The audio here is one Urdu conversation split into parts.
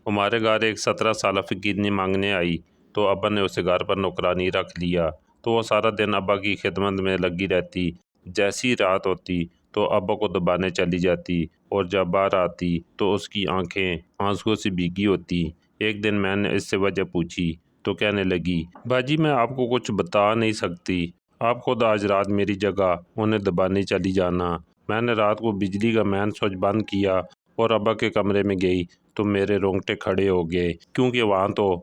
ہمارے گھر ایک 17 سالہ فقیرنی مانگنے آئی تو ابا نے اسے گھر پر نوکرانی رکھ لیا تو وہ سارا دن ابا کی خدمت میں لگی رہتی۔ جیسی رات ہوتی تو ابا کو دبانے چلی جاتی اور جب باہر آتی تو اس کی آنکھیں آنسوؤں سے بھیگی ہوتی۔ ایک دن میں نے اس سے وجہ پوچھی تو کہنے لگی، باجی میں آپ کو کچھ بتا نہیں سکتی، آپ خود آج رات میری جگہ انہیں دبانے چلی جانا۔ میں نے رات کو بجلی کا مین سوئچ بند کیا اور ابا کے کمرے میں گئی تو میرے رونگٹے کھڑے ہو گئے، کیونکہ وہاں تو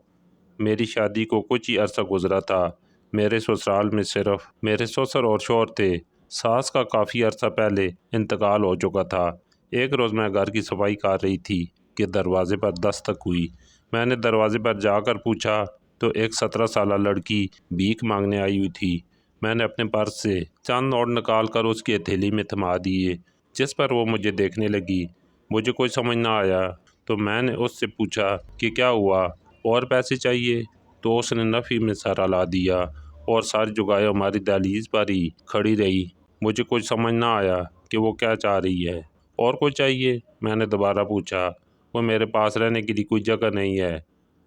میری شادی کو کچھ ہی عرصہ گزرا تھا۔ میرے سسرال میں صرف میرے سسر اور شوہر تھے۔ ساس کا کافی عرصہ پہلے انتقال ہو چکا تھا۔ ایک روز میں گھر کی صفائی کر رہی تھی کہ دروازے پر دستک ہوئی۔ میں نے دروازے پر جا کر پوچھا تو ایک 17 سالہ لڑکی بھیک مانگنے آئی ہوئی تھی۔ میں نے اپنے پرس سے چند نوٹ نکال کر اس کی ہتھیلی میں تھما دیے، جس پر وہ مجھے دیکھنے لگی۔ مجھے کوئی سمجھ نہ آیا تو میں نے اس سے پوچھا کہ کیا ہوا، اور پیسے چاہیے؟ تو اس نے نفی میں سر ہلا دیا اور ساری جگہیں ہماری دہلیز پر ہی کھڑی رہی۔ مجھے کچھ سمجھ نہ آیا کہ وہ کیا چاہ رہی ہے۔ اور کوئی چاہیے؟ میں نے دوبارہ پوچھا۔ وہ میرے پاس رہنے کے لیے کوئی جگہ نہیں ہے،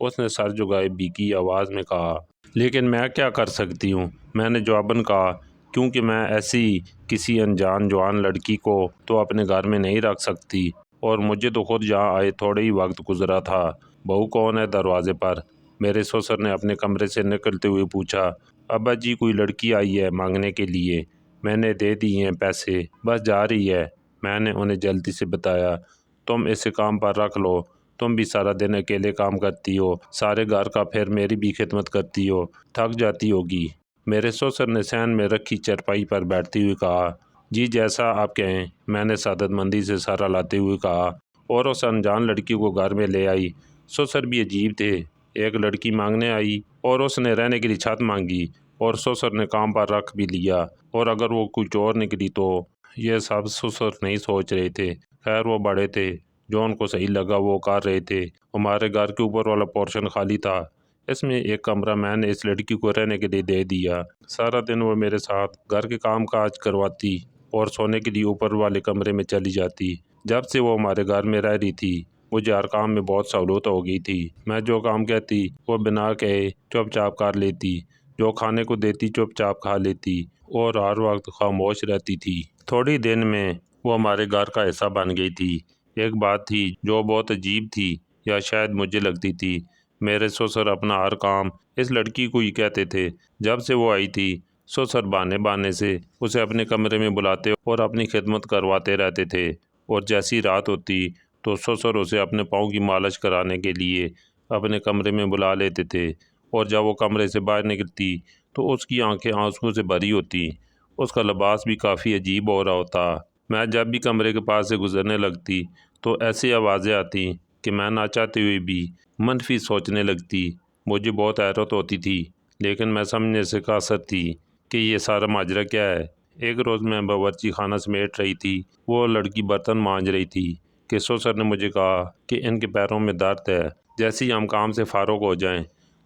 اس نے سر جھکائے بھیگی آواز میں کہا۔ لیکن میں کیا کر سکتی ہوں؟ میں نے جواباً کہا، کیونکہ میں ایسی کسی انجان جوان لڑکی کو تو اپنے گھر میں نہیں رکھ سکتی، اور مجھے تو خود یہاں آئے تھوڑے ہی وقت گزرا تھا۔ بہو کون ہے دروازے پر؟ میرے سسر نے اپنے کمرے سے نکلتے ہوئے پوچھا۔ ابا جی کوئی لڑکی آئی ہے مانگنے کے لیے، میں نے دے دیے ہیں پیسے، بس جا رہی ہے۔ میں نے انہیں جلدی سے بتایا، تم اسے کام پر رکھ لو، تم بھی سارا دن اکیلے کام کرتی ہو، سارے گھر کا، پھر میری بھی خدمت کرتی ہو، تھک جاتی ہوگی۔ میرے سسر نے صحن میں رکھی چرپائی پر بیٹھتے ہوئے کہا، جی جیسا آپ کہیں۔ میں نے سعادت مندی سے سر ہلاتے ہوئے کہا، اور اس انجان لڑکی کو گھر میں لے آئی۔ سسر بھی عجیب تھے، ایک لڑکی مانگنے آئی اور اس نے رہنے کے لیے چھت مانگی، اور سسر نے کام پر رکھ بھی لیا، اور اگر وہ کوئی چور نکلی تو؟ یہ سب سسر نہیں سوچ رہے تھے، خیر وہ بڑے تھے، جو ان کو صحیح لگا وہ کر رہے تھے۔ ہمارے گھر کے اوپر والا پورشن خالی تھا، اس میں ایک کمرہ میں نے اس لڑکی کو رہنے کے لیے دے دیا۔ سارا دن وہ میرے ساتھ گھر کے کام کاج کرواتی اور سونے کے لیے اوپر والے کمرے میں چلی جاتی۔ جب سے وہ ہمارے گھر میں رہ رہی تھی مجھے ہر کام میں بہت سہولت ہو گئی تھی۔ میں جو کام کہتی وہ بنا کہے چپ چاپ کر لیتی، جو کھانے کو دیتی چپ چاپ کھا لیتی، اور ہر وقت خاموش رہتی تھی۔ تھوڑی دن میں وہ ہمارے گھر کا حصہ بن گئی تھی۔ ایک بات تھی جو بہت عجیب تھی، یا شاید مجھے لگتی تھی، میرے سسر اپنا ہر کام اس لڑکی کو ہی کہتے تھے۔ جب سے وہ آئی تھی سسر بہانے بہانے سے اسے اپنے کمرے میں بلاتے اور اپنی خدمت کرواتے رہتے تھے، اور جیسی رات ہوتی تو سسر اسے اپنے پاؤں کی مالش کرانے کے لیے اپنے کمرے میں بلا لیتے تھے، اور جب وہ کمرے سے باہر نکلتی تو اس کی آنکھیں آنسوؤں سے بھری ہوتی، اس کا لباس بھی کافی عجیب ہو رہا ہوتا۔ میں جب بھی کمرے کے پاس سے گزرنے لگتی تو ایسی آوازیں آتی کہ میں نہ چاہتے ہوئے بھی منفی سوچنے لگتی۔ مجھے بہت حیرت ہوتی تھی، لیکن میں سمجھنے سے قاصر تھی کہ یہ سارا ماجرا کیا ہے۔ ایک روز میں باورچی خانہ سمیٹ رہی تھی، وہ لڑکی برتن مانج رہی تھی کہ سسر نے مجھے کہا کہ ان کے پیروں میں درد ہے، جیسے ہی ہم کام سے فارغ ہو جائیں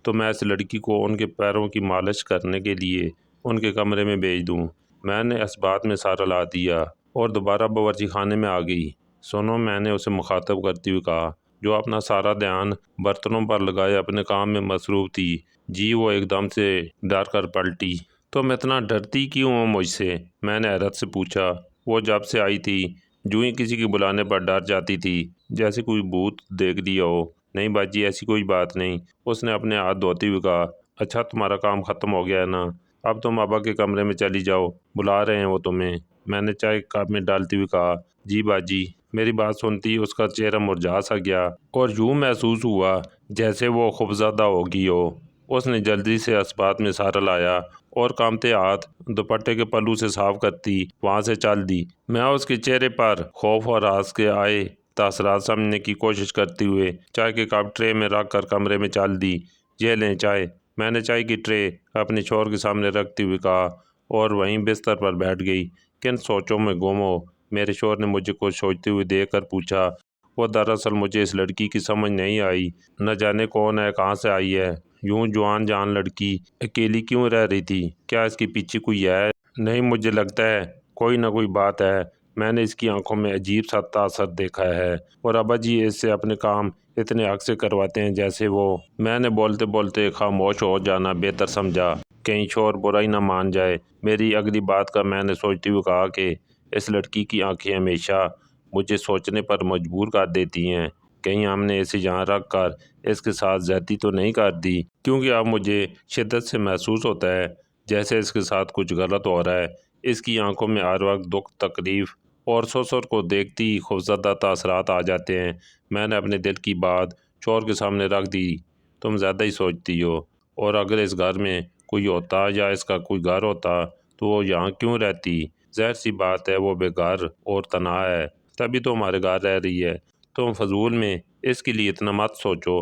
تو میں اس لڑکی کو ان کے پیروں کی مالش کرنے کے لیے ان کے کمرے میں بھیج دوں۔ میں نے اس بات میں سر ہلا دیا اور دوبارہ باورچی خانے میں آ گئی۔ سنو، میں نے اسے مخاطب کرتے ہوئے کہا، جو اپنا سارا دھیان برتنوں پر لگائے اپنے کام میں مصروف تھی۔ جی وہ ایک دم سے ڈر کر پلٹی۔ تم اتنا ڈرتی کیوں ہو مجھ سے؟ میں نے حیرت سے پوچھا۔ وہ جب سے آئی تھی جو ہی کسی کے بلانے پر ڈر جاتی تھی، جیسے کوئی بھوت دیکھ لیا ہو۔ نہیں باجی ایسی کوئی بات نہیں، اس نے اپنے ہاتھ دھوتے ہوئے کہا۔ اچھا تمہارا کام ختم ہو گیا ہے نا، اب تم ابا کے کمرے میں چلی جاؤ، بلا رہے ہیں وہ تمہیں۔ میں نے چائے کپ میں ڈالتے ہوئے کہا، جی باجی۔ میری بات سنتی اس کا چہرہ مرجھا سا گیا اور یوں محسوس ہوا جیسے وہ خوفزدہ ہو گئی ہو۔ اس نے جلدی سے اس بات میں سر ہلایا اور کانپتے ہاتھ دوپٹے کے پلو سے صاف کرتی وہاں سے چل دی۔ میں اس کے چہرے پر خوف اور ہنس کے آئے تاثرات سمجھنے کی کوشش کرتے ہوئے چائے کے کپ ٹرے میں رکھ کر کمرے میں چل دی۔ یہ لیں چائے۔ میں نے چائے کی ٹرے اپنے شوہر کے سامنے رکھتے ہوئے کہا اور وہیں بستر پر بیٹھ گئی۔ کن سوچوں میں گم ہو، میرے شوہر نے مجھے کچھ سوچتے ہوئے دیکھ کر پوچھا۔ وہ دراصل مجھے اس لڑکی کی سمجھ نہیں آئی، نہ جانے کون ہے، کہاں سے آئی ہے، یوں جوان جان لڑکی اکیلی کیوں رہ رہی تھی، کیا اس کے پیچھے کوئی ہے؟ نہیں مجھے لگتا ہے کوئی نہ کوئی بات ہے میں نے اس کی آنکھوں میں عجیب سا تاثر دیکھا ہے، اور ابا جی اس سے اپنے کام اتنے حق سے کرواتے ہیں جیسے وہ۔ میں نے بولتے بولتے خاموش ہو جانا بہتر سمجھا، کہیں شوہر برا ہی نہ مان جائے۔ میری اگلی بات کا میں نے سوچتے ہوئے کہا کہ اس لڑکی کی آنکھیں ہمیشہ مجھے سوچنے پر مجبور کر دیتی ہیں، کہیں ہم نے اسے یہاں رکھ کر اس کے ساتھ زیادتی تو نہیں کر دی، کیونکہ اب مجھے شدت سے محسوس ہوتا ہے جیسے اس کے ساتھ کچھ غلط ہو رہا ہے۔ اس کی آنکھوں میں ہر وقت دکھ، تکلیف اور سسر کو دیکھتی ہی خوفزدہ تاثرات آ جاتے ہیں۔ میں نے اپنے دل کی بات شوہر کے سامنے رکھ دی۔ تم زیادہ ہی سوچتی ہو، اور اگر اس گھر میں کوئی ہوتا یا اس کا کوئی گھر ہوتا تو وہ یہاں کیوں رہتی؟ ظاہر سی بات ہے وہ بے گھر اور تنہا ہے، تبھی تو ہمارے گھر رہ رہی ہے۔ تم فضول میں اس کے لیے اتنا مت سوچو۔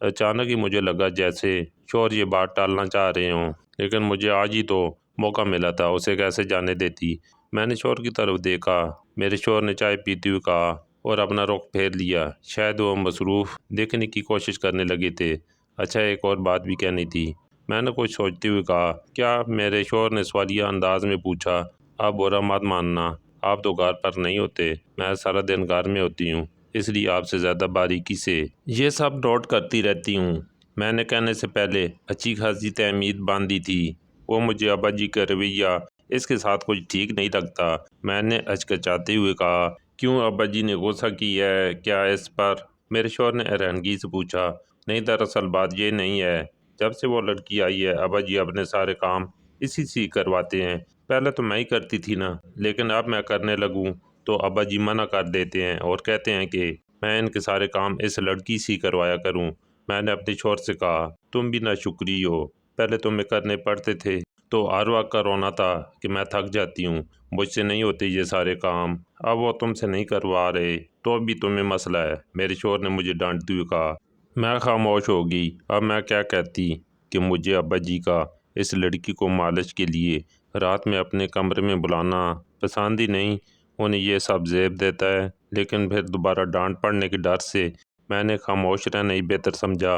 اچانک ہی مجھے لگا جیسے شوہر یہ بات ٹالنا چاہ رہے ہوں، لیکن مجھے آج ہی تو موقع ملا تھا، اسے کیسے جانے دیتی۔ میں نے شوہر کی طرف دیکھا۔ میرے شوہر نے چائے پیتے ہوئے کہا اور اپنا رخ پھیر لیا، شاید وہ مصروف دیکھنے کی کوشش کرنے لگے تھے۔ اچھا، ایک اور بات بھی کہنی تھی، میں نے کچھ سوچتے ہوئے کہا۔ کیا؟ میرے شوہر نے سوالیہ انداز میں پوچھا۔ آپ برا مت ماننا، آپ تو گھر پر نہیں ہوتے، میں سارا دن گھر میں ہوتی ہوں، اس لیے آپ سے زیادہ باریکی سے یہ سب نوٹ کرتی رہتی ہوں۔ میں نے کہنے سے پہلے اچھی خاصی تہمید باندھی تھی، وہ مجھے ابا جی کا رویہ اس کے ساتھ کچھ ٹھیک نہیں لگتا۔ میں نے ہچکچاتے ہوئے کہا، کیوں ابا جی نے غصہ کیا ہے کیا اس پر؟ میرے شوہر نے حیرانگی سے پوچھا۔ نہیں، دراصل بات یہ نہیں ہے، جب سے وہ لڑکی آئی ہے ابا جی اپنے سارے کام اسی سے کرواتے ہیں۔ پہلے تو میں ہی کرتی تھی نا، لیکن اب میں کرنے لگوں تو ابا جی منع کر دیتے ہیں اور کہتے ہیں کہ میں ان کے سارے کام اس لڑکی سے کروایا کروں۔ میں نے اپنے شوہر سے کہا، تم بھی ناشکری ہو، پہلے تمہیں کرنے پڑتے تھے تو ہر وقت کا رونا تھا کہ میں تھک جاتی ہوں، مجھ سے نہیں ہوتے یہ سارے کام، اب وہ تم سے نہیں کروا رہے تو بھی تمہیں مسئلہ ہے۔ میرے شوہر نے مجھے ڈانٹتے ہوئے کہا۔ میں خاموش ہو گئی۔ اب میں کیا کہتی کہ مجھے ابا جی کا اس لڑکی کو مالش کے لیے رات میں اپنے کمرے میں بلانا پسند ہی نہیں، انہیں یہ سب زیب دیتا ہے، لیکن پھر دوبارہ ڈانٹ پڑنے کے ڈر سے میں نے خاموش رہنا ہی بہتر سمجھا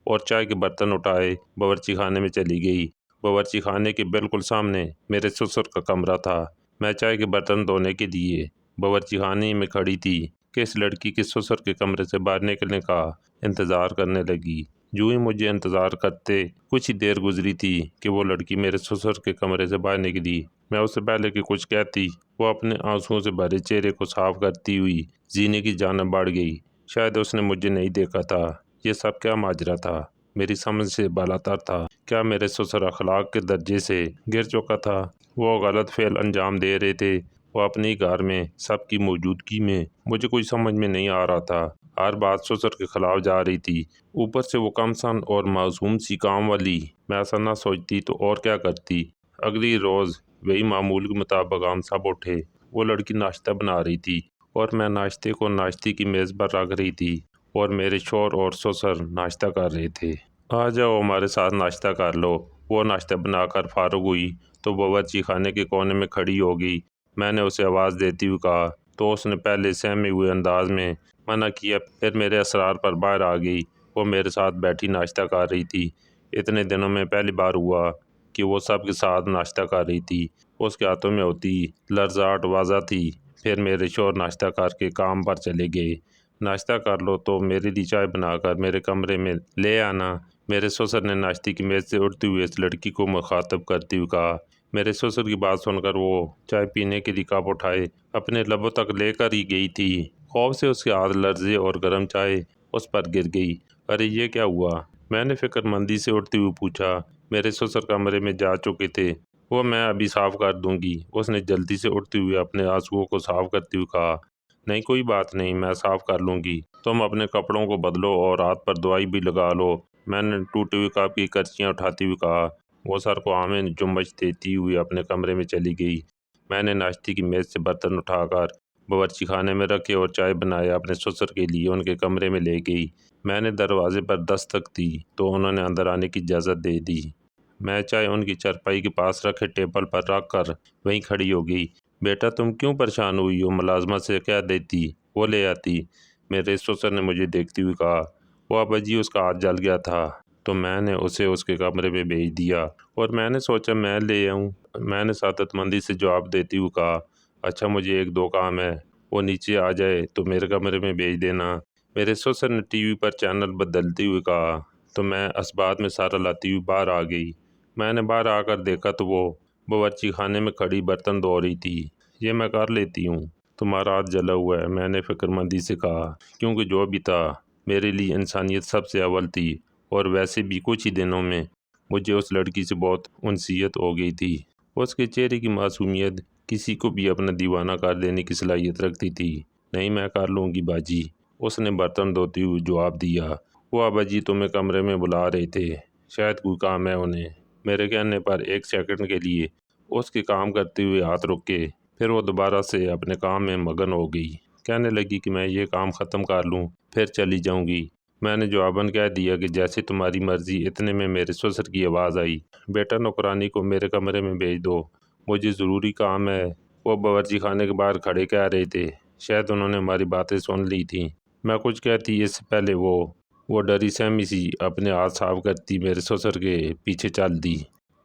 اور چائے کے برتن اٹھائے باورچی خانے میں چلی گئی۔ باورچی خانے کے بالکل سامنے میرے سسر کا کمرہ تھا۔ میں چائے کے برتن دھونے کے لیے باورچی خانے میں کھڑی تھی کہ اس لڑکی کے سسر کے کمرے سے باہر نکلنے کا انتظار کرنے لگی۔ جو ہی مجھے انتظار کرتے کچھ ہی دیر گزری تھی کہ وہ لڑکی میرے سسر کے کمرے سے باہر نکلی۔ میں اس سے پہلے کہ کچھ کہتی، وہ اپنے آنسوؤں سے بھرے چہرے کو صاف کرتی ہوئی زینے کی جانب بڑھ گئی۔ شاید اس نے مجھے نہیں دیکھا تھا۔ یہ سب کیا ماجرا تھا؟ میری سمجھ سے بالاتر تھا۔ کیا میرے سسر اخلاق کے درجے سے گر چکا تھا؟ وہ غلط فعل انجام دے رہے تھے؟ وہ اپنی گھر میں سب کی موجودگی میں؟ مجھے کچھ سمجھ میں نہیں آ رہا تھا۔ ہر بات سسر کے خلاف جا رہی تھی، اوپر سے وہ کم سن اور معصوم سی کام والی۔ میں ایسا نہ سوچتی تو اور کیا کرتی؟ اگلی روز وہی معمول کے مطابق ہم سب اٹھے۔ وہ لڑکی ناشتہ بنا رہی تھی اور میں ناشتے کو ناشتے کی میز پر رکھ رہی تھی، اور میرے شوہر اور سسر ناشتہ کر رہے تھے۔ آ جاؤ ہمارے ساتھ ناشتہ کر لو۔ وہ ناشتہ بنا کر فارغ ہوئی تو باورچی خانے کے کونے میں کھڑی ہو گئی۔ میں نے اسے آواز دیتی ہوئے کہا تو اس نے پہلے سہمے ہوئے انداز میں منع کیا، پھر میرے اصرار پر باہر آ گئی۔ وہ میرے ساتھ بیٹھی ناشتہ کر رہی تھی۔ اتنے دنوں میں پہلی بار ہوا کہ وہ سب کے ساتھ ناشتہ کر رہی تھی۔ اس کے ہاتھوں میں ہوتی لرزاہٹ واضح تھی۔ پھر میرے شوہر ناشتہ کر کے کام پر چلے گئے۔ ناشتہ کر لو تو میرے لیے چائے بنا کر میرے کمرے میں لے آنا، میرے سسر نے ناشتے کی میز سے اٹھتے ہوئے اس لڑکی کو مخاطب کرتے ہوئے کہا۔ میرے سسر کی بات سن کر وہ چائے پینے کے لیے کپ اٹھائے اپنے لبوں تک لے کر ہی گئی تھی۔ خوف سے اس کے ہاتھ لرزے اور گرم چائے اس پر گر گئی۔ ارے یہ کیا ہوا؟ میں نے فکر مندی سے اٹھتے ہوئے پوچھا۔ میرے سسر کمرے میں جا چکے تھے، وہ میں ابھی صاف کر دوں گی، اس نے جلدی سے اٹھتے ہوئے اپنے آنسوؤں کو صاف کرتے ہوئے کہا۔ نہیں، کوئی بات نہیں، میں صاف کر لوں گی، تم اپنے کپڑوں کو بدلو اور ہاتھ پر دوائی بھی لگا لو، میں نے ٹوٹے ہوئے کپ کی کرچیاں اٹھاتے ہوئے کہا۔ وہ سر کو آمیں جمچ دیتی ہوئی اپنے کمرے میں چلی گئی۔ میں نے ناشتے کی میز سے برتن اٹھا کر باورچی خانے میں رکھے اور چائے بنائے اپنے سسر کے لیے ان کے کمرے میں لے گئی۔ میں نے دروازے پر دستک دی تو انہوں نے اندر آنے کی اجازت دے دی۔ میں چائے ان کی چارپائی کے پاس رکھے ٹیبل پر رکھ کر وہیں کھڑی ہو گئی۔ بیٹا تم کیوں پریشان ہوئی ہو؟ ملازمت سے کہہ دیتی، وہ لے آتی، میرے سسر نے مجھے دیکھتے ہوئے کہا۔ وہ ابا جی اس کا ہاتھ جل گیا تھا تو میں نے اسے اس کے کمرے میں بھیج دیا اور میں نے سوچا میں لے آؤں، میں نے سعادت مندی سے جواب دیتے ہوئے کہا۔ اچھا مجھے ایک دو کام ہے، وہ نیچے آ جائے تو میرے کمرے میں بھیج دینا۔ میرے سسر نے ٹی وی پر چینل بدلتے ہوئے کہا تو میں اسباب میں سارا لاتی ہوئی باہر آ گئی۔ میں نے باہر آ کر دیکھا تو وہ باورچی خانے میں کھڑی برتن دھو رہی تھی۔ یہ میں کر لیتی ہوں، تمہارا ہاتھ جلا ہوا ہے، میں نے فکر مندی سے کہا، کیونکہ جو بھی تھا میرے لیے انسانیت سب سے اول تھی، اور ویسے بھی کچھ ہی دنوں میں مجھے اس لڑکی سے بہت انسیت ہو گئی تھی۔ اس کے چہرے کی معصومیت کسی کو بھی اپنا دیوانہ کر دینے کی صلاحیت رکھتی تھی۔ نہیں میں کر لوں گی باجی، اس نے برتن دھوتے ہوئے جواب دیا۔ وہ ابا جی تمہیں کمرے میں بلا رہے تھے، شاید کوئی کام ہے انہیں۔ میرے کہنے پر ایک سیکنڈ کے لیے اس کے کام کرتے ہوئے ہاتھ رک کے پھر وہ دوبارہ سے اپنے کام میں مگن ہو گئی۔ کہنے لگی کہ میں یہ کام ختم کر لوں پھر چلی جاؤں گی۔ میں نے جواباً کہہ دیا کہ جیسے تمہاری مرضی۔ اتنے میں میرے سسر کی آواز آئی، بیٹا نوکرانی کو میرے کمرے میں بھیج دو، مجھے ضروری کام ہے۔ وہ باورچی خانے کے باہر کھڑے کہہ رہے تھے، شاید انہوں نے ہماری باتیں سن لی تھیں۔ میں کچھ کہتی اس سے پہلے وہ ڈری سہمی سی اپنے ہاتھ صاف کرتی میرے سسر کے پیچھے چل دی۔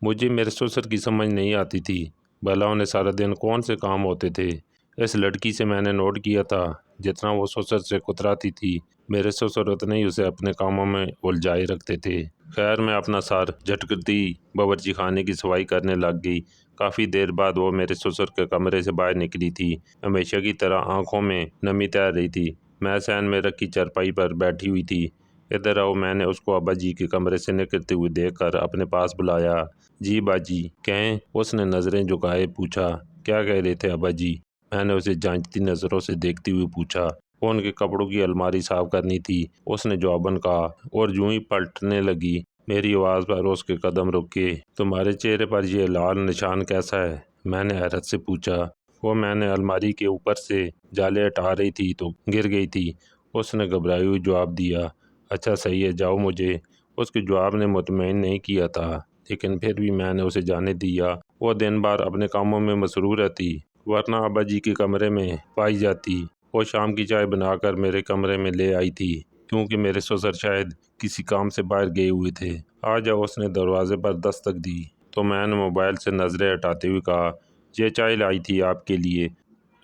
مجھے میرے سسر کی سمجھ نہیں آتی تھی، بھلا انہیں سارا دن کون سے کام ہوتے تھے۔ اس لڑکی سے میں نے نوٹ کیا تھا جتنا وہ سسر سے کتراتی تھی، میرے سسر اتنے ہی اسے اپنے کاموں میں الجھائے رکھتے تھے۔ خیر میں اپنا سر جھٹکتی باورچی خانے کی صفائی کرنے لگ گئی۔ کافی دیر بعد وہ میرے سسر کے کمرے سے باہر نکلی تھی، ہمیشہ کی طرح آنکھوں میں نمی تیر رہی تھی۔ میں صحن میں رکھی چارپائی پر بیٹھی ہوئی تھی۔ ادھر آؤ، میں نے اس کو ابا جی کے کمرے سے نکلتے ہوئے دیکھ کر اپنے پاس بلایا۔ جی باجی کہیں؟ اس نے نظریں جھکائے پوچھا۔ کیا کہہ رہے تھے ابا جی؟ میں نے اسے جانچتی نظروں سے دیکھتے ہوئے پوچھا۔ وہ ان کے کپڑوں کی الماری صاف کرنی تھی، اس نے جواباً کہا، اور جوں ہی پلٹنے لگی میری آواز پر اس کے قدم رکے۔ تمہارے چہرے پر یہ لال نشان کیسا ہے؟ میں نے حیرت سے پوچھا۔ وہ میں نے الماری کے اوپر سے جالے ہٹا رہی تھی تو گر گئی تھی، اس نے گھبرائے ہوئے جواب دیا۔ اچھا صحیح ہے، جاؤ۔ مجھے اس کے جواب نے مطمئن نہیں کیا تھا، لیکن پھر بھی میں نے اسے جانے دیا۔ وہ دن بھر اپنے کاموں میں مصروف رہتی، ورنہ ابا جی کے کمرے میں پائی جاتی۔ وہ شام کی چائے بنا کر میرے کمرے میں لے آئی تھی، کیونکہ میرے سسر شاید کسی کام سے باہر گئے ہوئے تھے۔ آ جاؤ، اس نے دروازے پر دستک دی تو میں نے موبائل سے نظریں ہٹاتے ہوئے کہا، یہ چائے لائی تھی آپ کے لیے۔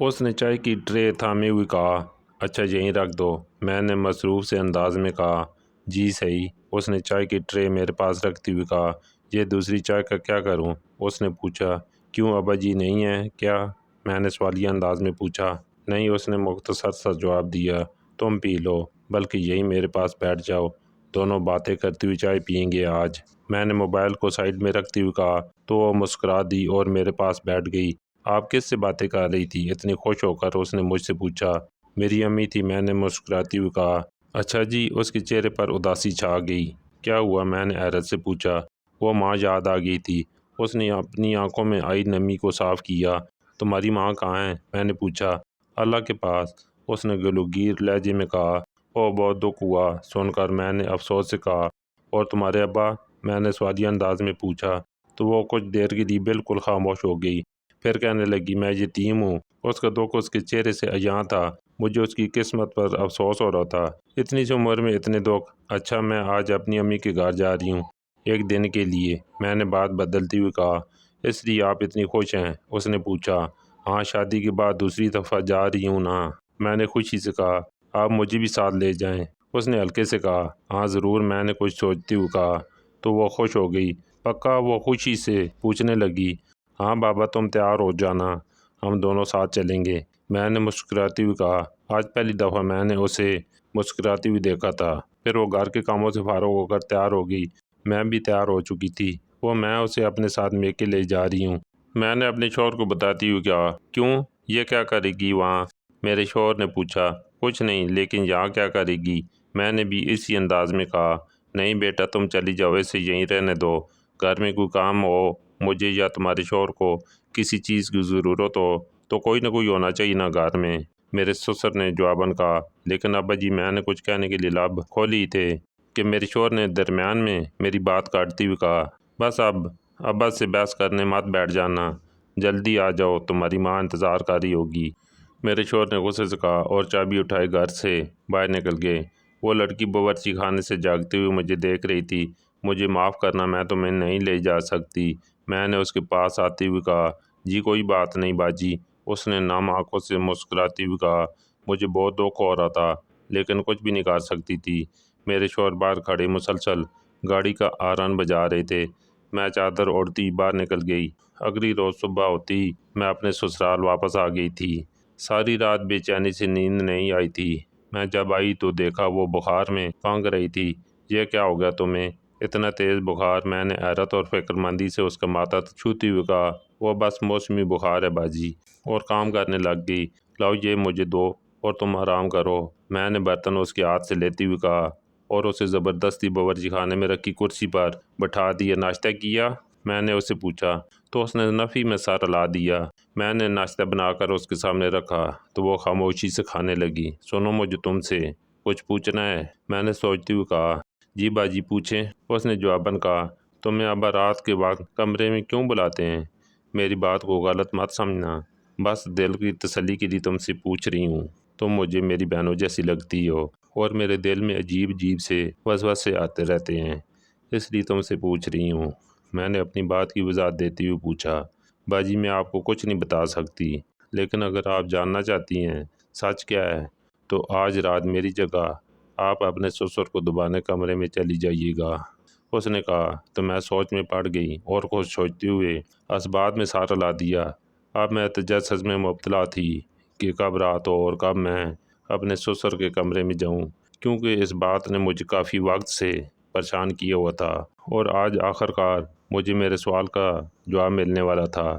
اس نے چائے کی ٹرے تھامے ہوئے کہا، اچھا یہیں رکھ دو۔ میں نے مصروف سے انداز میں کہا، جی صحیح۔ اس نے چائے کی ٹرے میرے پاس رکھتے ہوئے کہا، یہ دوسری چائے کا کیا کروں؟ اس نے پوچھا، کیوں ابا جی نہیں ہیں کیا؟ میں نے سوالیہ انداز میں پوچھا۔ نہیں، اس نے مختصر سا جواب دیا، تم پی لو، بلکہ یہیں میرے پاس بیٹھ جاؤ، دونوں باتیں کرتے ہوئے چائے پئیں گے آج۔ میں نے موبائل کو سائیڈ میں رکھتے ہوئے کہا تو وہ مسکرا دی اور میرے پاس بیٹھ گئی۔ آپ کس سے باتیں کر رہی تھی؟ اتنی خوش ہو کر اس نے مجھ سے پوچھا۔ میری امی تھی، میں نے مسکراتے ہوئے کہا۔ اچھا جی، اس کے چہرے پر اداسی چھا گئی۔ کیا ہوا؟ میں نے حیرت سے پوچھا۔ وہ ماں یاد آ گئی تھی، اس نے اپنی آنکھوں میں آئی نمی کو صاف کیا۔ تمہاری ماں کہاں ہیں؟ میں نے پوچھا۔ اللہ کے پاس، اس نے گلوگیر لہجے میں کہا۔ او بہت دکھ ہوا سن کر، میں نے افسوس سے کہا۔ اور تمہارے ابا؟ میں نے سوالیہ انداز میں پوچھا تو وہ کچھ دیر کے لیے بالکل خاموش ہو گئی، پھر کہنے لگی، میں یتیم ہوں۔ اس کا دکھ اس کے چہرے سے عیاں تھا، مجھے اس کی قسمت پر افسوس ہو رہا تھا۔ اتنی سی عمر میں اتنے دکھ؟ اچھا میں آج اپنی امی کے گھر جا رہی ہوں، ایک دن کے لیے۔ میں نے بات بدلتے ہوئے کہا۔ اس لیے آپ اتنی خوش ہیں؟ اس نے پوچھا۔ ہاں، شادی کے بعد دوسری دفعہ جا رہی ہوں نا۔ میں نے خوشی سے کہا۔ آپ مجھے بھی ساتھ لے جائیں، اس نے ہلکے سے کہا۔ ہاں ضرور، میں نے کچھ سوچتے ہوئے کہا تو وہ خوش ہو گئی۔ پکا؟ وہ خوشی سے پوچھنے لگی۔ ہاں بابا، تم تیار ہو جانا، ہم دونوں ساتھ چلیں گے، میں نے مسکراتے ہوئے کہا۔ آج پہلی دفعہ میں نے اسے مسکراتی ہوئی دیکھا تھا۔ پھر وہ گھر کے کاموں سے فارغ ہو کر تیار ہو گئی۔ میں بھی تیار ہو چکی تھی، میں اسے اپنے ساتھ میکے لے جا رہی ہوں۔ میں نے اپنے شوہر کو بتاتی ہوئی کہا۔ کیوں؟ یہ کیا کرے گی وہاں؟ میرے شوہر نے پوچھا۔ کچھ نہیں، لیکن یہاں کیا کرے گی؟ میں نے بھی اسی انداز میں کہا۔ نہیں بیٹا، تم چلی جاؤ، اسے یہیں رہنے دو، گھر میں کوئی کام ہو، مجھے یا تمہارے شوہر کو کسی چیز کی ضرورت ہو تو کوئی نہ کوئی ہونا چاہیے نا گھر میں، میرے سسر نے جواباً کہا۔ لیکن ابا جی، میں نے کچھ کہنے کے لیے لب کھولی تھے کہ میرے شوہر نے درمیان میں میری بات کاٹتے ہوئے کہا، بس اب ابا سے بحث کرنے مت بیٹھ جانا، جلدی آ جاؤ، تمہاری ماں انتظار کر رہی ہوگی۔ میرے شوہر نے غصے سے کہا اور چابی اٹھائے گھر سے باہر نکل گئے۔ وہ لڑکی باورچی خانے سے جاگتے ہوئے مجھے دیکھ رہی تھی۔ مجھے معاف کرنا، میں تمہیں نہیں لے جا سکتی، میں نے اس کے پاس آتے ہوئے کہا۔ جی کوئی بات نہیں باجی، اس نے نم آنکھوں سے مسکراتی ہوئی کہا۔ مجھے بہت دکھ ہو رہا تھا لیکن کچھ بھی نہیں کر سکتی تھی۔ میرے شوہر باہر کھڑے مسلسل گاڑی کا ہارن بجا رہے تھے۔ میں چادر اوڑھتی باہر نکل گئی۔ اگلی روز صبح ہوتی میں اپنے سسرال واپس آ گئی تھی۔ ساری رات بے چینی سے نیند نہیں آئی تھی۔ میں جب آئی تو دیکھا وہ بخار میں پھنگ رہی تھی۔ یہ کیا ہو گیا تمہیں؟ اتنا تیز بخار؟ میں نے حیرت اور فکر مندی سے اس کا ماتھا چھوتی ہوئی کہا۔ وہ بس موسمی بخار ہے باجی، اور کام کرنے لگ گئی۔ لاؤ یہ مجھے دو اور تم آرام کرو۔ میں نے برتن اس کے ہاتھ سے لیتے ہوئے کہا اور اسے زبردستی باورچی خانے میں رکھی کرسی پر بٹھا دیا۔ ناشتہ کیا؟ میں نے اسے پوچھا تو اس نے نفی میں سر ہلا دیا۔ میں نے ناشتہ بنا کر اس کے سامنے رکھا تو وہ خاموشی سے کھانے لگی۔ سنو، مجھے تم سے کچھ پوچھنا ہے، میں نے سوچتے ہوئے کہا۔ جی باجی پوچھیں، اس نے جواباً کہا۔ تمہیں ابا رات کے وقت کمرے میں کیوں بلاتے ہیں؟ میری بات کو غلط مت سمجھنا، بس دل کی تسلی کے لیے تم سے پوچھ رہی ہوں۔ تم مجھے میری بہنوں جیسی لگتی ہو اور میرے دل میں عجیب عجیب سے وسوسے آتے رہتے ہیں، اس لیے تم سے پوچھ رہی ہوں۔ میں نے اپنی بات کی وضاحت دیتے ہوئے پوچھا۔ باجی میں آپ کو کچھ نہیں بتا سکتی، لیکن اگر آپ جاننا چاہتی ہیں سچ کیا ہے تو آج رات میری جگہ آپ اپنے سسر کو دبانے کمرے میں چلی جائیے گا، اس نے کہا۔ تو میں سوچ میں پڑ گئی اور کچھ سوچتے ہوئے اسباب میں سر ہلا دیا۔ اب میں تجسس میں مبتلا تھی کہ کب رات ہو اور کب میں اپنے سسر کے کمرے میں جاؤں، کیونکہ اس بات نے مجھے کافی وقت سے پریشان کیا ہوا تھا اور آج آخرکار مجھے میرے سوال کا جواب ملنے والا تھا۔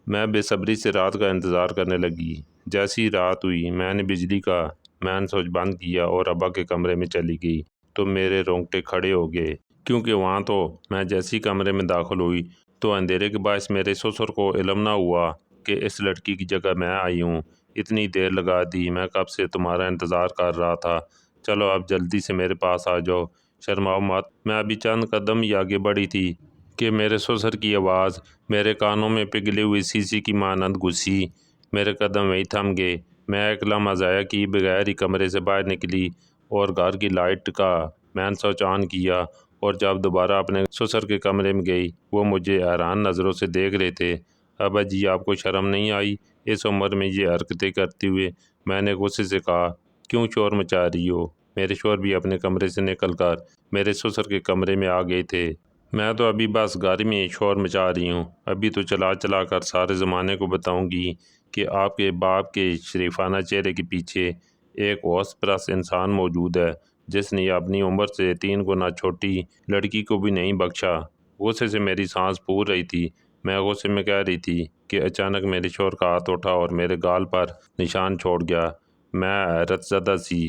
میں بے صبری سے رات کا انتظار کرنے لگی۔ جیسی رات ہوئی میں نے بجلی کا مین سوئچ بند کیا اور ابا کے کمرے میں چلی گئی تو میرے رونگٹے کھڑے ہو گئے، کیونکہ وہاں تو میں جیسی کمرے میں داخل ہوئی تو اندھیرے کے باعث میرے سسر کو علم نہ ہوا کہ اس لڑکی کی جگہ میں آئی ہوں۔ اتنی دیر لگا دی، میں کب سے تمہارا انتظار کر رہا تھا، چلو اب جلدی سے میرے پاس آ جاؤ، شرماؤ مت۔ میں ابھی چند قدم ہی آگے بڑھی تھی کہ میرے سسر کی آواز میرے کانوں میں پگھلی ہوئی سیسی کی مانند گھسی۔ میرے قدم وہیں تھم گئے۔ میں ایک لمحہ ضائع کیے بغیر ہی کمرے سے باہر نکلی اور گھر کی لائٹ کا مین سوئچ آن کیا، اور جب دوبارہ اپنے سسر کے کمرے میں گئی وہ مجھے حیران نظروں سے دیکھ رہے تھے۔ ابا جی آپ کو شرم نہیں آئی اس عمر میں یہ حرکتیں کرتے ہوئے؟ میں نے غصے سے کہا۔ کیوں شور مچا رہی ہو؟ میرے شوہر بھی اپنے کمرے سے نکل کر میرے سسر کے کمرے میں آ گئے تھے۔ میں تو ابھی بس گھر میں شور مچا رہی ہوں، ابھی تو چلا چلا کر سارے زمانے کو بتاؤں گی کہ آپ کے باپ کے شریفانہ چہرے کے پیچھے ایک ہوش پرست انسان موجود ہے جس نے اپنی عمر سے 3 گنا چھوٹی لڑکی کو بھی نہیں بخشا۔ غصے سے میری سانس پھول رہی تھی۔ میں غصے میں کہہ رہی تھی کہ اچانک میرے شوہر کا ہاتھ اٹھا اور میرے گال پر نشان چھوڑ گیا۔ میں حیرت زدہ سی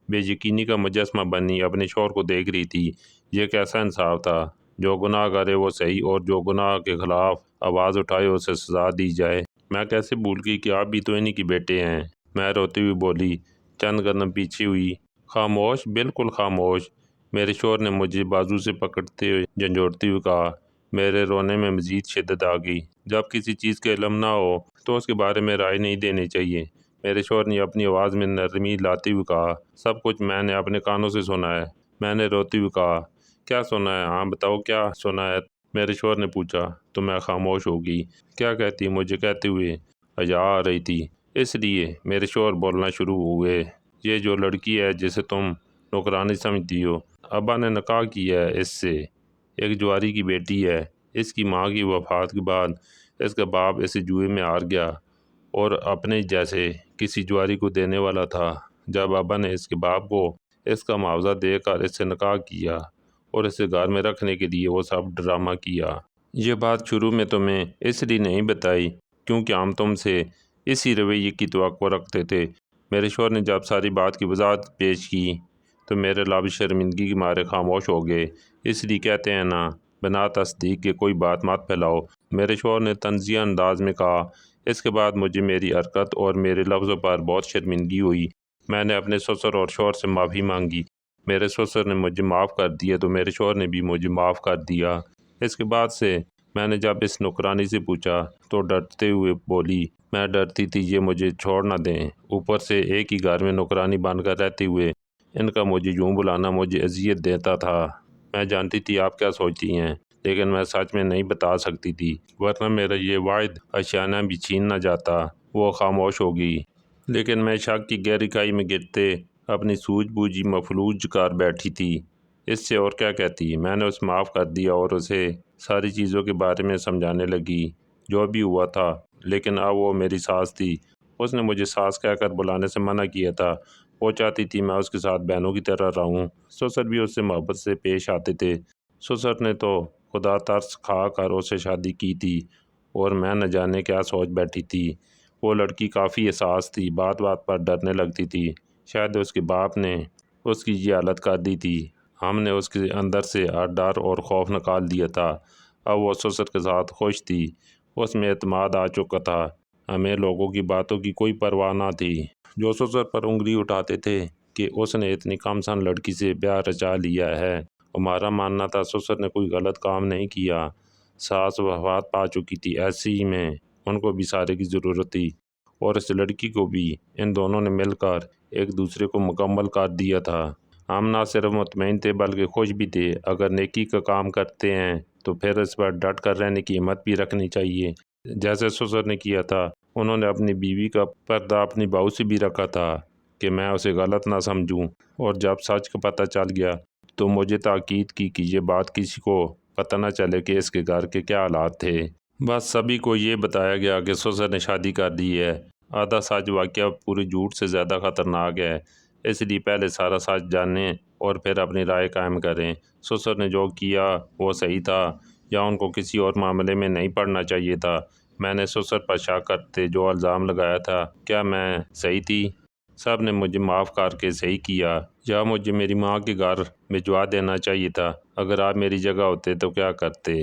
بے یقینی کا مجسمہ بنی اپنے شوہر کو دیکھ رہی تھی۔ یہ کیسا انصاف تھا؟ جو گناہ کرے وہ صحیح اور جو گناہ کے خلاف آواز اٹھائے اسے سزا دی جائے۔ میں کیسے بھول گئی کہ آپ بھی تو انہی کے بیٹے ہیں؟ میں روتی ہوئی بولی۔ چند قدم پیچھے ہوئی۔ خاموش، بالکل خاموش۔ میرے شوہر نے مجھے بازو سے پکڑتے ہوئے جھنجھوڑتے ہوئے کہا۔ میرے رونے میں مزید شدت آ گئی۔ جب کسی چیز کا علم نہ ہو تو اس کے بارے میں رائے نہیں دینی چاہیے، میرے شوہر نے اپنی آواز میں نرمی لاتے ہوئے کہا۔ سب کچھ میں نے اپنے کانوں سے سنا ہے، میں نے روتے ہوئے کہا۔ کیا سنا ہے؟ ہاں بتاؤ کیا سنا ہے؟ میرے شوہر نے پوچھا تو میں خاموش ہو گئی۔ کیا کہتی؟ مجھے کہتے ہوئے حیا آ رہی تھی، اس لیے میرے شوہر بولنا شروع ہوئے۔ یہ جو لڑکی ہے جسے تم نوکرانی سمجھتی ہو، ابا نے نکاح کیا ہے اس سے، ایک جواری کی بیٹی ہے۔ اس کی ماں کی وفات کے بعد اس کا باپ اسے جوئے میں ہار گیا اور اپنے جیسے کسی جواری کو دینے والا تھا۔ جب ابا نے اس کے باپ کو اس کا معاوضہ دے کر اس سے نکاح کیا اور اسے گھر میں رکھنے کے لیے وہ سب ڈرامہ کیا۔ یہ بات شروع میں تمہیں اس لیے نہیں بتائی کیونکہ ہم تم سے اسی رویے کی توقع رکھتے تھے۔ میرے شوہر نے جب ساری بات کی وضاحت پیش کی تو میرے لب شرمندگی کے مارے خاموش ہو گئے۔ اس لیے کہتے ہیں نا، بنا تصدیق کے کوئی بات مت پھیلاؤ، میرے شوہر نے طنزیہ انداز میں کہا۔ اس کے بعد مجھے میری حرکت اور میرے لفظوں پر بہت شرمندگی ہوئی۔ میں نے اپنے سسر اور شوہر سے معافی مانگی۔ میرے سسر نے مجھے معاف کر دیا تو میرے شوہر نے بھی مجھے معاف کر دیا۔ اس کے بعد سے میں نے جب اس نوکرانی سے پوچھا تو ڈرتے ہوئے بولی، میں ڈرتی تھی یہ مجھے چھوڑ نہ دیں، اوپر سے ایک ہی گھر میں نوکرانی بن کر رہتے ہوئے ان کا مجھے یوں بلانا مجھے اذیت دیتا تھا۔ میں جانتی تھی آپ کیا سوچتی ہیں، لیکن میں سچ میں نہیں بتا سکتی تھی، ورنہ میرا یہ واحد اشیانہ بھی چھین نہ جاتا۔ وہ خاموش ہو گئی، لیکن میں شک کی گہری کھائی میں گرتے اپنی سوجھ بوجھی مفلوج کار بیٹھی تھی۔ اس سے اور کیا کہتی؟ میں نے اسے معاف کر دیا اور اسے ساری چیزوں کے بارے میں سمجھانے لگی، جو بھی ہوا تھا۔ لیکن اب وہ میری ساس تھی۔ اس نے مجھے ساس کہہ کر بلانے سے منع کیا تھا۔ وہ چاہتی تھی میں اس کے ساتھ بہنوں کی طرح رہوں۔ سسر بھی اس سے محبت سے پیش آتے تھے۔ سسر نے تو خدا ترس کھا کر اس سے شادی کی تھی، اور میں نہ جانے کیا سوچ بیٹھی تھی۔ وہ لڑکی کافی حساس تھی، بات بات پر ڈرنے لگتی تھی۔ شاید اس کے باپ نے اس کی یہ حالت کر دی تھی۔ ہم نے اس کے اندر سے ہر ڈر اور خوف نکال دیا تھا۔ اب وہ سسر کے ساتھ خوش تھی۔ اس میں اعتماد آ چکا تھا۔ ہمیں لوگوں کی باتوں کی کوئی پرواہ نہ تھی، جو سسر پر انگلی اٹھاتے تھے کہ اس نے اتنی کم سن لڑکی سے بیاہ رچا لیا ہے۔ ہمارا ماننا تھا سسر نے کوئی غلط کام نہیں کیا۔ ساس وفات پا چکی تھی، ایسے ہی میں ان کو بھی سارے کی ضرورت تھی، اور اس لڑکی کو بھی ان دونوں نے مل کر ایک دوسرے کو مکمل کر دیا تھا۔ ہم نہ صرف مطمئن تھے بلکہ خوش بھی تھے۔ اگر نیکی کا کام کرتے ہیں تو پھر اس پر ڈٹ کر رہنے کی ہمت بھی رکھنی چاہیے، جیسے سسر نے کیا تھا۔ انہوں نے اپنی بیوی کا پردہ اپنی بہو سے بھی رکھا تھا کہ میں اسے غلط نہ سمجھوں، اور جب سچ کا پتہ چل گیا تو مجھے تاکید کی کہ یہ بات کسی کو پتہ نہ چلے کہ اس کے گھر کے کیا حالات تھے۔ بس سبھی کو یہ بتایا گیا کہ سسر نے شادی کر دی ہے۔ آدھا سچ واقعہ پورے جھوٹ سے زیادہ خطرناک ہے، اس لیے پہلے سارا سچ جانیں اور پھر اپنی رائے قائم کریں۔ سسر نے جو کیا وہ صحیح تھا، یا ان کو کسی اور معاملے میں نہیں پڑنا چاہیے تھا؟ میں نے سسر پر شک کرتے جو الزام لگایا تھا، کیا میں صحیح تھی؟ سب نے مجھے معاف کر کے صحیح کیا، یا مجھے میری ماں کے گھر بھجوا دینا چاہیے تھا؟ اگر آپ میری جگہ ہوتے تو کیا کرتے؟